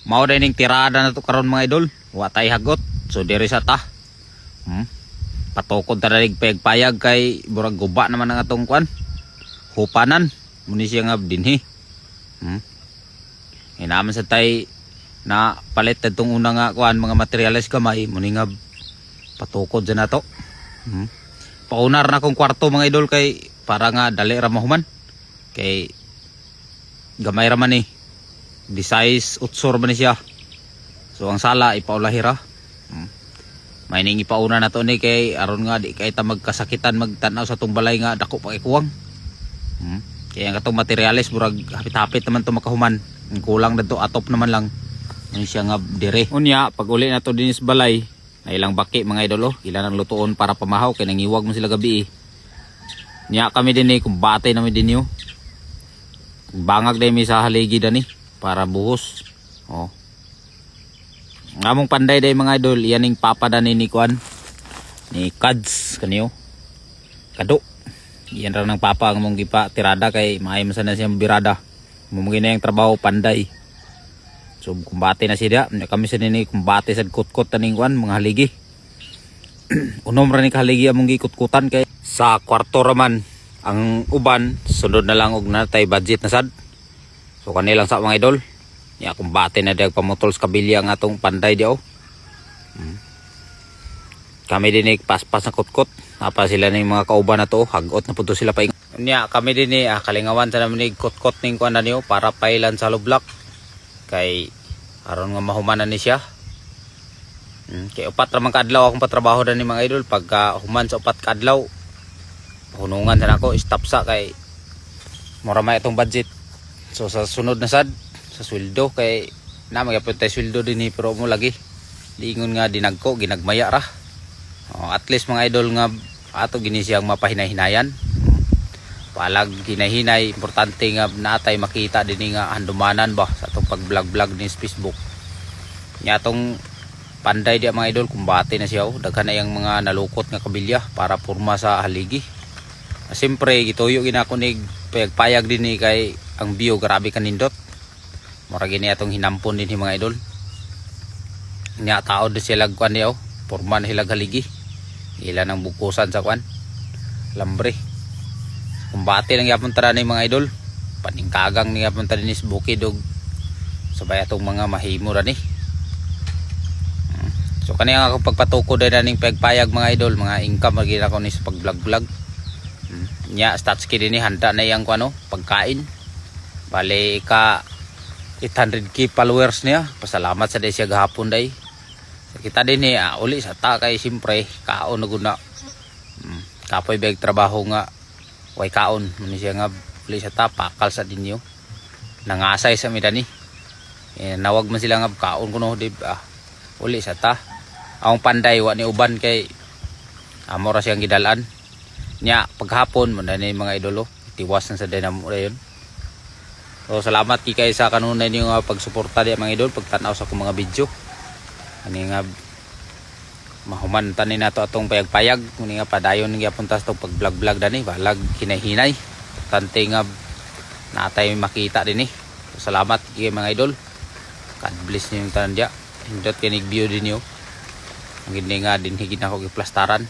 Mao din ning tirada na to karon mga idol. Wa tay hagot. So diri sa ta. Patukod ta rig payag kay burag guba naman ang atong kwan. Hupanan muni siya nga dinhi. Hinaman sa tay na palit tong una nga kwan mga materyales kamay muni nga patukod sa nato. Paunar na kong kwarto mga idol kay para nga dali ra mahuman. Kay gamay ra man ni. Di size utsor man ni siya. So ang sala ipaulahira. May ning ipauna na to ni kay aron nga di kay ta magkasakitan magtanaw sa tong balay nga dako pa ikuwang. Kaya ang katong materyales murag hapit-hapit naman to makahuman. Ang kulang na to atop naman lang. Ano siya nga dire. Unya pag uli na to din sa balay na ilang baki mga idol ilan ang lutuon para pamahaw kay nangiwag mo sila gabi Nya kami din kung batay namin din yo. Bangag dahil may sa haligi dani para buhos. Ngamong panday dahil mga idol, yan yung papadani ni Kuan ni Kads kaniyo. Kado. Yan ra ng papa ang mong gipa tirada kay maayos na siyang birada. Mumugin na yung trabaho panday. So kumbate na siya. Kami sa nini kumbate sa kutkot taning Kuan mga haligi. Unom ra ni kahaligi among gikutkutan kay sa kwarto raman ang uban sunod na lang og natay budget na sad. So kanilang sa mga idol. Ya kumbate na dag pamutol sa kabilya nga atong panday diaw. Kami din paspas na kutkot. Apa sila ning mga kauban na to, hagot na puto sila pa. Nya kami din kalingawan sa namin kutkot ning kuan niyo para pailan sa lublak. Kay aron nga mahumanan ni siya. Kay upat ra man ka adlaw akong patrabaho dan ni mga idol pagka human sa upat ka adlaw. Hunungan sa nako stop sa kay mura may itong budget. So sa sunod na sad sa sweldo kay na magyapon tay sweldo dinhi pero mo lagi diingon nga dinagko ginagmaya ra. At least mga idol nga ato gini siyang mapahinay-hinayan. Palag hinahinay importante nga natay makita dinhi nga handumanan ba sa atong pag-vlog ni Facebook. Nya atong panday dia mga idol kumbate na siya daghan na yang mga nalukot nga kabilya para purma sa haligi. Siyempre gituyo ginako ni payag dinhi kay ang view grabe kanindot. Mura gini atong hinampon din mga idol. Nya taod din sila kuan niyo, porma na sila haligi. Ilan ang bukusan sa kuan. Lambre. Kumbate lang yapon tara ni mga idol. Paningkagang ni yapon tara ni bukid og sabay atong mga mahimo ra ni. So kaniya ako pagpatuko dai ning pagpayag mga idol, mga income ra ko ni sa pag-vlog. Nya statski din ni handa na yang kuno pagkain. Bale ka 800k followers niya. Pasalamat sa day siya gahapon day. Kita din uli sa ta kay siyempre kaon na guna. Kapoy bag trabaho nga way kaon. Muni siya nga uli sa ta pakal sa dinyo. Nangasay sa midani. Nawag man sila nga kaon kuno di uli sa ta. Ang panday wa ni uban kay amo ra siyang gidalan. Nya paghapon man ni mga idolo tiwas na sa dinamo dayon. So salamat kay sa kanunay niyo nga pagsuporta di mga idol pagtanaw sa akong mga video. Ani nga mahuman tanin nato atong payag-payag muni nga padayon nga puntas tong pag-vlog dani balag hinahinay. Tante nga natay makita dinhi. So salamat kay mga idol. God bless niyo tanan dia. Hindot kinig view din niyo. Ang gindi nga dinhi ginako giplastaran.